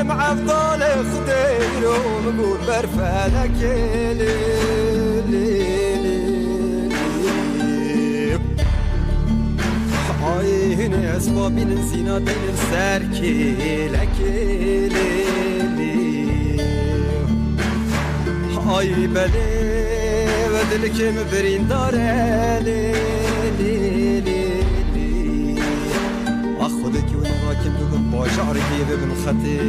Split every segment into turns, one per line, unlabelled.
مع أفضل خدير ومقول برفالك آي هنا أسبابين زينة دين السركي لك آي بلي بدلك مبرين داره أخذك ونراكب بقم باشعرك بابن خطي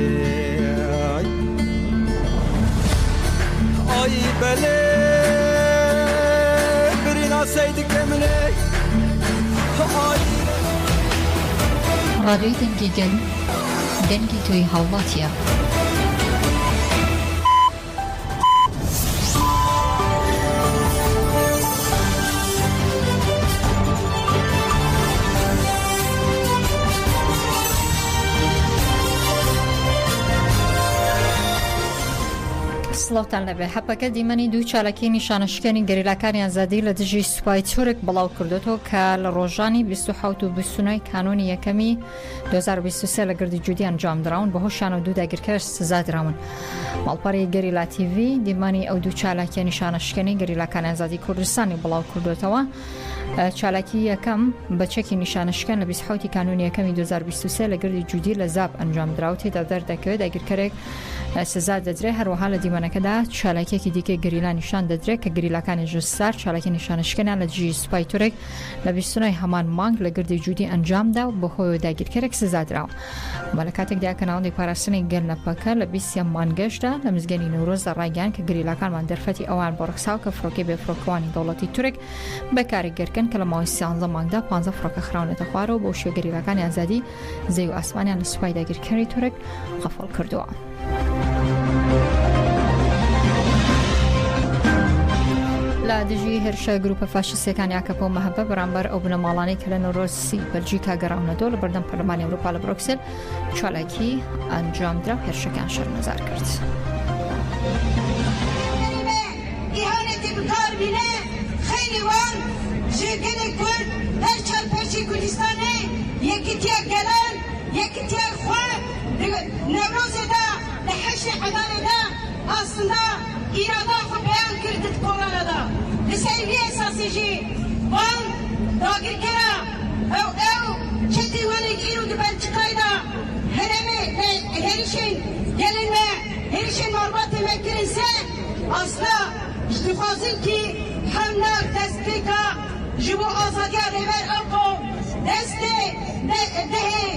آي بلي برينا سيدك مني
راديو دنگی گل دنگی توی هەوڵاتیە. سڵاوتان لەبێ هەپەکە دیمەنی دوو چالەکی نیشانەشکێنی گەریلاکانی ئازادی لە دژی سوپای تورک بڵاو کردوەوە کە لە ڕۆژانی 27 و 29 کانۆنی یەکەمی 2023 لە گردی جودی ئەنجام دراون بە هۆشیان و دوو داگیرکەر سزا دراون. ماڵپەڕی گەریلا تیڤی دیمەنی ئەو دوو چالاکیە نیشانەشکێنی گەریلاکانی ئازادی کوردستانی بڵاو کردوێتەوە. چالاکی یەکەم بە چەکی نیشانەشکێن لە 27 کانۆنی یەکەمی 2023 لە گردی جودی لە زاب ئەنجام دراوە تێدا دەردەکەوێت داگیرکەرێک سزا دەدرێت. هەروەها لە دیمەنەکەدا چالاکیەکی دیکە گەریلا نیشان دەدرێت کە گەریلاکانی ژستار چالاکی نیشانەشکێنیان لە دژی سوپای تورک لە 29 هەمان مانگ لە گردی جودی ئەنجامدا و بەهۆی داگیرکەرێک سزا دراوە. بە لە کاتێکدا کە ناوەندی پاراستنی گەلنەپەکە لە 20 مانگەشدا لە مزگەنی نەورۆزدا ڕایگەیاند کە گەریلاکانمان دەرفەتی ئەوان بۆ ڕکساو کە فڕۆکەی بێفڕۆکەوانی دەوڵەتی تورک بەکارێگەرکن کە لە ماوەی 13 مانگدا 15 فڕۆکە خراونەتە خوارەوە بۆ شوێ گەریلاکانی ئازادی زەوی و ئاسمانیان لە سوپای داگیرکەری تورک غەفڵ کردووە. لە دژی هێرشە گروپە فاشیستەکانی ئاکەپۆ و مەهەبە بەرامبەر ئەو بنەماڵانەی کە لە نۆڕۆسی بەلجیکا گەڕاونەتەوە لە بەردەم پەرلەمانی ئەوروپا لە بروکسل چالاکی ئەنجامدرا و هێرشەکان شەرمەزار کرد.
ئیهانەتی بکاربینە خەیلی وان ژێگەلێک کورد هەر چەرپەرچی کوردستانê یەکیتیا گەلان یەکیتیا خوا نەورۆزێدا لە حەشی عەدالەدا ئاسندا ئیرادا خۆ بەیان کردت کۆرانەدا لەسەر وی ئەساسیژی وان داگیرکەرە ئەو چەتی وەرێک ئیر و بەلجیکایدا هەرەمێ هێریشên gelin me herişên malbatê me kirin se asla dixwazin kî hemna destpêka ji bo azadiya rêber ew qom destê dehê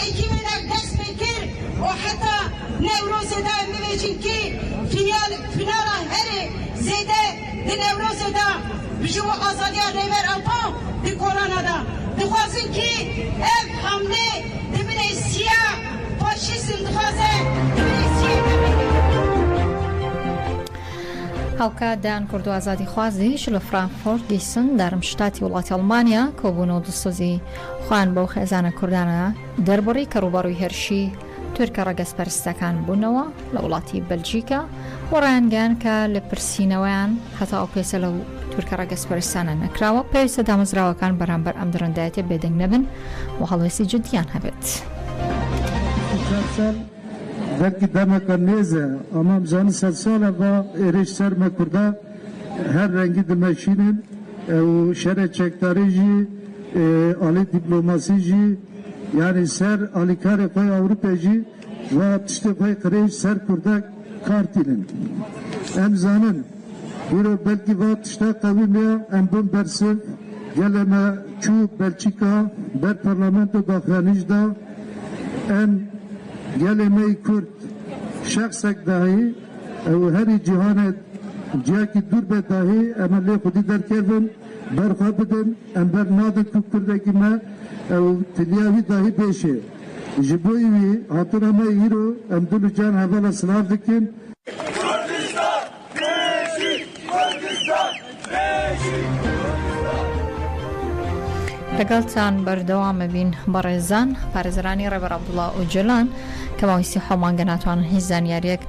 ekîmê dest pê kir û heta Newrozê da em bibêjin kî finala herê zêde di Newrozê da ji bo azadiya rêber ew qom di korana da dixwazin kî ev hamlê di binê siyah faşîstin dixwaze di binê siyah
هەڵکە دایان کردو ئازادی خوازیش لە فرانکفورت دیسن دارمشتاتی وڵاتی ئەڵمانیا کۆبوونەوە دڵسۆزی خوان بەو خێزانە کوردانە دەربڕی کە ڕووبەڕووی هێرشی تورکە ڕەگەزپەرستەکان بوونەوە لە وڵاتی بەلجیکا و ڕایانگەیان کە لە پرسینەوەیان هەتا ئەو پێسە لەو تورکە ڕەگەزپەرستانە نەکراوە پێویستە دامەزراوەکان بەرامبەر ئەم درەندایەتێ بێدەنگ نەبن و هەڵوێستی جددیان هەبێت.
belki demek neze ama zanı satsala ve erişser mekurda her rengi demeşinin o şere çektarici ali diplomasici yani ser alikare koy Avrupacı ve işte koy kreş ser kurda kartilin emzanın biro belki ve işte kavimya embun bersin geleme çu Belçika ber parlamento daxlanijda en geleme Kürt şahsek dahi heri cihanet cihaki durbe dahi emelli khudi derkevin berxabidin ember nadet Kürt'deki me tilyavi dahi peşe jiboyvi hatırama hiro emdülü can hevala sınav dikin
Kürdistan Beşik Kürdistan Beşik
لەگەڵتان بەردەوامە بین بەڕێزان پارێزەرانی ڕێبەر عەبدوڵڵا ئۆجەلان کە ماوەی مانگە ناتوانن هیچ زانیاریەک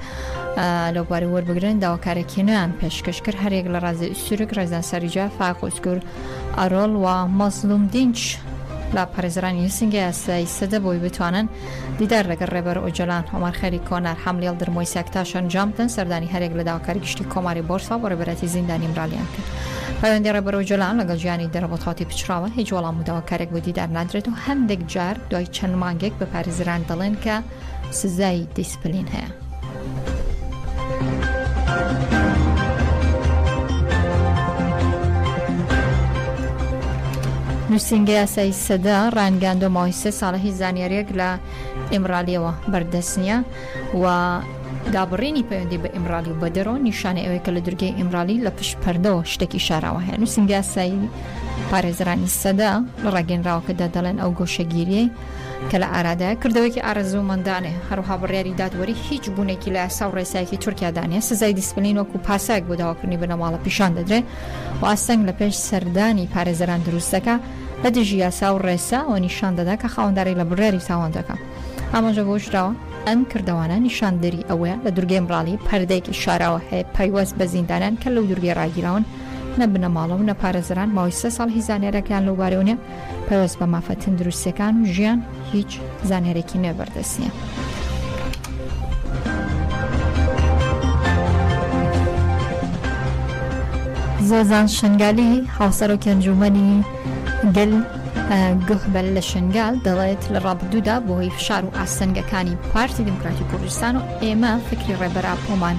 لەوبارەی وەربگرن داواکارێکی نوێیان پێشکەش کرد هەرێک لە ڕازی ئوسورک ڕێزان سەریجا فاق ئوسکور ئەرۆڵ و مەزلوم دینچ لا پارێزرانی نووسنگی یاسایی سەدە بۆی بتوانن دیدار لەگەڵ ڕێبەر ئۆجۆلان هۆمار خێری کۆنار حملی هەڵدرمۆی ساکتاش ئەنجام بدەن سەردانی هەرێک لە داواکاری گشتی کۆماری بۆرسا بۆ ڕێبەرەتی زیندانی مرالیان کرد. پەیوەندی ڕێبەر ئۆجۆلان لەگەڵ ژیانی دەرەبەتاتی پچراوە هیچ وەڵام و داواکارێک بۆ دیدار نادرێت و هەندێک جار دوای چەند مانگێک بە پارێزران دەڵێن کە سزای دیسپلین هەیە. نووسنگە یاسایی سەدە ڕانگەاندۆ ماوەی 3 ساڵە هیچ زانیاریەک لە ئیمرالیەوە بەردەست نییە و دابڕینی پەیوەندی بە ئیمرالی و بە دەرەوە نیشانەی ئەوەیە کە لە دورگەی ئیمرالی لە پشت پەردەوە شتێکی شاراوە هەیە. نووسنگە یاسایی پارێزرانی سەدە لە ڕاگەنراوەکەدا دەڵێن ئەو گۆشەگیریەی کە لە ئارادایە کردەوەیکی ئارەزوومەندانێ هەروها بڕیاری دادوەری هیچ بوونێکی لە یاسا و ڕێسایەکی تورکیادانە سزای دیسپلین وەکو پاسایەک بۆ داواکردنی بنەماڵە پیشان دەدرێت و ئاستەنگ لە پێش سەردانی پارێزەران دروست دەکا لە دژی یاسا و ڕێسا و نیشان دەدا کە خاوەنداری لە بڕیاری تاوان دەکات. ئاماژە بۆشراوە ئەم کردەوانە نیشاندەری ئەوەیە لە دورگەی ئیمرالی پەردەیەکی شاراوە هەیە پەیوەست بە زیندانیان کە لەو دورگەی ڕاگیراون نە بنەماڵە و نە پارێزەران ماوەی 3 ساڵ هیچ زانیارێکیان لەو بارەوە نیە پەیوەست بە مافە تەندروستیەکان و ژیان هیچ زانیارێکی نەبەردەست نییە. زۆزان شنگالی هاوسەرۆکی ئەنجومەنی گەل گوهبەل لە شنگال دەڵێت لە ڕابردوودا بۆی فشار و ئاستەنگەکانی پارتی دموکراتی کوردستان و ئێمە فکری ڕێبەراپۆمان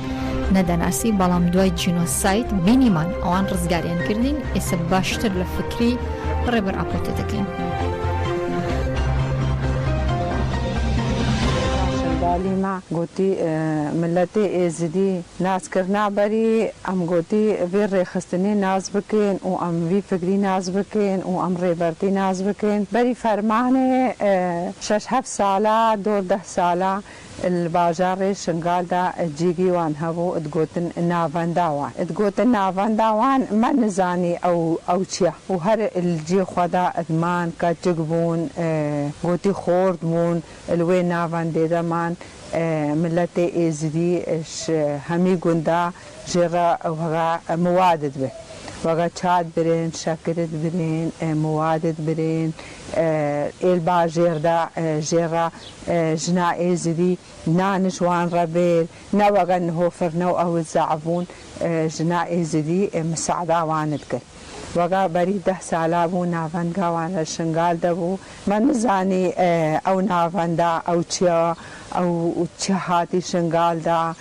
نەدەناسی بەڵام دوای جینۆسایت بینیمان ئەوان ڕزگاریان کردین ئێستا باشتر لە فکری ڕێبەر ئاپۆتە دەکەین.
ما گوتی ملتی ازدی ناز کرنا بری ام گوتی وی رخصتنی ناز بکن و ام وی فکری ناز بکن و ام ریبرتی ناز بکن بری فرمانه 6-7 ساله 12 ساله الباجار شنگال دا جیگی وان هبو ادگوتن ناونداوان ادگوتن ناونداوان ما نزانی او چیه و هر الجی خدا ادمان که جگبون گوتی خورد بون الوی ناونده دمان ملت ازدی همی گنده جرا موادد به وقا چاد برین شکرت برین موادت برین ایلبا جردا جرا جنا ازدی نانشوان ربيل نوغا نهوفر نو او الزعبون جنا ازدي مساعدة واندك وغا بري 10 سالا بو نافنگا وانا شنگال دبو من نزاني او نافندا او چيا او چهاتي شنگال دا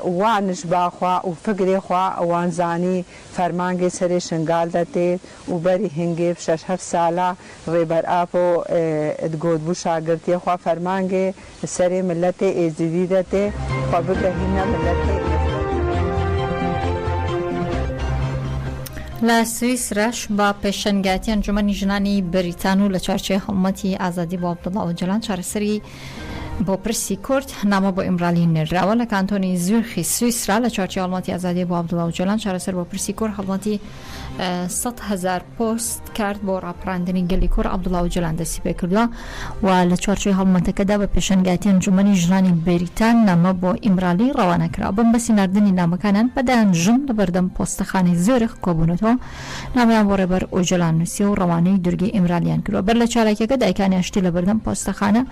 وانش باخوا و فکری خوا وانزانی فرمانگی سری شنگال داته و بری هنگی 6-7 ساله ریبر آپو ادگود بو شاگرتی خوا فرمانگی سری ملت ازدی داته خوا بگهینا ملت
لە سویسراش با پێشەنگاتی ئەنجومەنی ژنانی بریتان و لە چارچێ هەڵمەتی ئازادی بۆ عەبدوڵڵا ئۆجۆلان چارەسەری بۆ پرسی کورد نامە بۆ ئیمرالی نێراوە لە کانتۆنی زورخی سویسرا لە چارچێ هەڵمەتی ئازادی بۆ عەبدوڵڵا ئۆجۆلان چارەسەر بۆ پرسی کورد هەڵمەتی 100,000 پۆست کارد بۆ ڕاپەڕاندنی گەلی کورد عەبدوڵڵا ئۆجۆلان دەستی پێ کردووە و لە چارچێ هەڵمەتەکەدا بە پێشەنگاتی ئەنجومەنی ژنانی بریتان نامە بۆ ئیمرالی ڕەوانەکرا بەم بەسی ناردنی نامەکانان بەدایان ژن لە بەردەم پۆستەخانەی زۆرخ کۆبوونەوە نامیان بۆ ڕێبەر ئۆجۆلان نووسی و ڕەوانەی دورگەی ئیمرالیان کردووە بەر لە چالاکیەکە دایکانی هەشتی لە بەردەم پۆستەخانە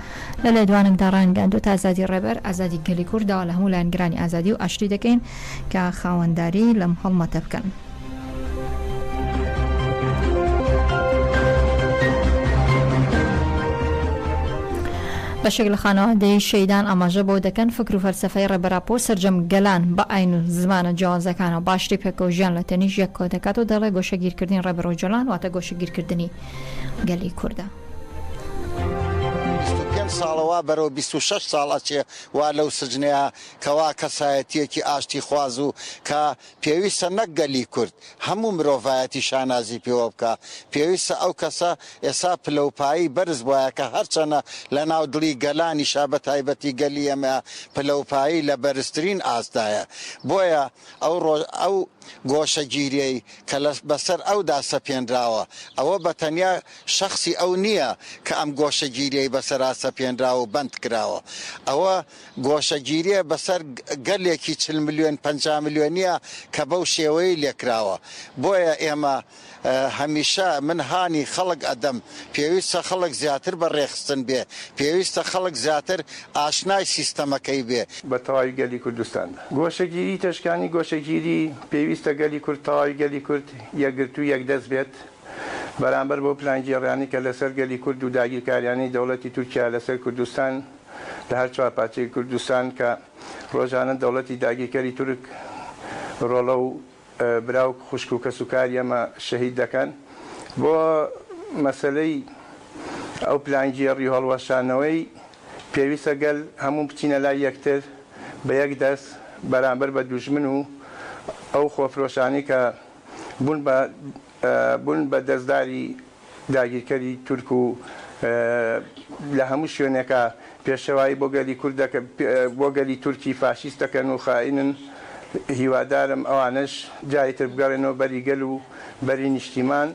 لە لێدوانێکدا ڕانگەاندووە تا ئازادی ڕێبەر ئازادی گەلی کوردەوە لە هەموو لایەنگرانی ئازادی و ئاشتی دەکەین کە خاوەنداری لەم هەڵمەتە بکەن. بەشێک لە خانەوادەی شەیدان ئاماژە بۆ دەکەن فکر و فەلسەفەی ڕێبەراپۆ سەرجەم گەلان بە ئاین و زمانە جیاوازەکانەوە باشتری پێکەوە ژیان لە تەنیش یەک کۆ دەکات و دەڵێ گۆشەگیرکردنی ڕێبەر ئۆجۆلان واتە گۆشەگیرکردنی گەلی کووردە.
25 ساڵەوە بەرەو 26 ساڵەچێ وا لەو سجنەیە کەوا کەسایەتیەکی ئاشتی خواز و کە پێویستە نەک گەلی کورد هەموو مرۆڤایەتی شانازی پێوە بکە پێویستە ئەو کەسە ئێسا پلەپایی بەرز بواە کە هەرچەنە لە ناو دڵی گەلانی شابە تایبەتی گەلی ئەمە پلەپایی لە بەرزترین ئاستایە بۆیە ئەو گۆشەگیریەی کە بەسەر ئەودا سەپێنراوە ئەوە بە تەنیا شەخصی ئەو نییە کە ئەم گۆشەگیریەی بەسەرا سەپێن پێێنراوە و بند کراوە ئەوە گۆشەگیریە بەسەر گەلێکی 40 ملیۆن 50 ملیۆنیە کە بەو شێوەیە لێکراوە بۆیە ئێمە هەمیشە من هانی خەڵک ئەدەم پێویستە خەڵک زیاتر بە ڕێخستن بێ پێویستە خەڵک زیاتر ئاشنای سیستەمەکەی بێ
بە تەواوی گەلی کوردستان گۆشەگیری تەشکانی گۆشەگیری پێویستە گەلی کورد تەواوی گەلی کورد یەکگرتو یەکدەست بێت بەرامبەر بۆ پلانگیێڕیانی کە لەسەر گەلی کورد و داگیرکاریانی دەوڵەتی تورکیا لەسەر کوردستان لە هەر چوارپاچەی کوردستان کە ڕۆژانە دەوڵەتی داگیرکەری تورک ڕۆڵە و براو خوشک و کەسوکاری ئەمە شەهید دەکەن بۆ مەسەلەی ئەو پلانگیێڕی هەڵوەشانەوەی پێویستە گەل هەموو بچینە لای یەکتر بە یەک دەست بەرامبەر بە دوژمن و ئەو خۆفرۆشانی کە بوون بە دەستداری داگیرکەری تورک و لە هەموو شوێنێکە پێشەوایی بۆ گەلی کوردەکە بۆ گەلی تورکی فاشیست دەکەن و خائینن هیوادارم ئەوانش جایتر بگەڕێنەوە بەری گەل و بەری نیشتیمان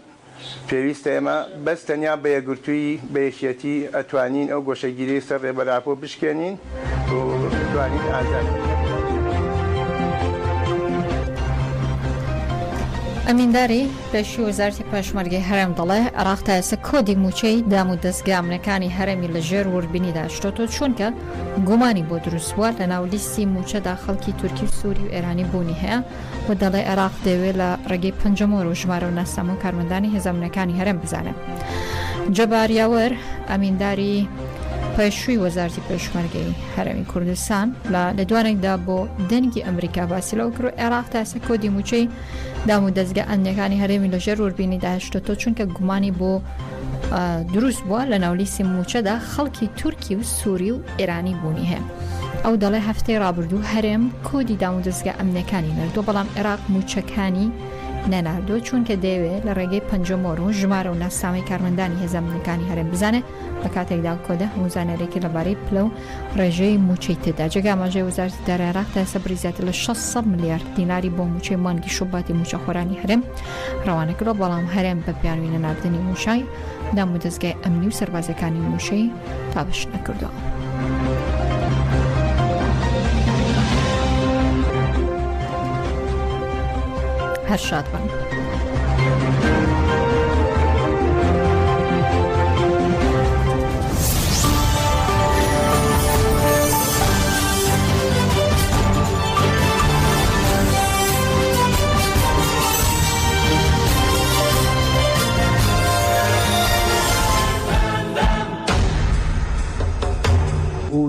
پێویستە ئێمە بەس تەنیا بە یەکگرتووی بەیەکێتی ئەتوانین ئەو گۆشەگیری سەر ڕێبەراپۆ بشکێنین و بتوانین ئازاد
ئەمینداری پێشوی وەزارەتی پێشمەرگەی هەرێم دەڵێ عێراق تا ئێستا کۆدی موچەی دام و دەستگامنەکانی هەرێمی لەژێر وەربینیدا شتۆتۆ چونکە گومانی بۆ دروستوە لە ناو لیستی موچەدا خەڵکی تورکی و سووری و ئێرانی بوونی هەیە و دەڵێ عێراق دەوێت لە ڕێگەی پەنجەمۆر و ژمارە و ناسنامە و کارمەندانی هێزەمنەکانی هەرێم بزانێت. جەباریاوەر ئەمینداری پێشووی وەزارەتی پێشمەرگەی هەرێمی کوردستان لە دوانێکدا بۆ دەنگی ئەمریکا باسی لەو کرد عێراق تا ئێستا کۆدی موچەی دام و دەستگا ئەندەکانی هەرێمی لەژێر وەربینی داهێشتۆ چونکە گومانی بۆ دروست بووە لە ناولیسی موچەدا خەڵکی تورکی و سووری و ئێرانی بوونی هەیە. ئەو دەڵێ هەفتەی ڕابردوو هەرێم کۆدی دام و دەستگا ئەمنەکانی نردووە بەڵام عێراق موچەکانی نەناردۆ چونکە دەیەوێت لە ڕێگەی پەنجەمۆر و ژمارە و ناسنامەی کارمەندانی هێزەمنەکانی هەرێم بزانێت بە کاتێکدا کۆدە هەموو زانیارێکی لەبارەی پلە و ڕێژەی موچەی تێدا جێگاماژەی وەزارەتی دارایی عێراق تا ئێستا بریزیاتر لە 600 ملیارد دیناری بۆ موچەی مانگی شوباتی موچەخۆرانی هەرێم ڕەوانە کردووە بەڵام هەرێم بە پیانوی نەناردنی موشای دام و دەستگای ئەمنی و سەربازەکانی موشەی تابش نەکردووە. هەر شاد بن.
و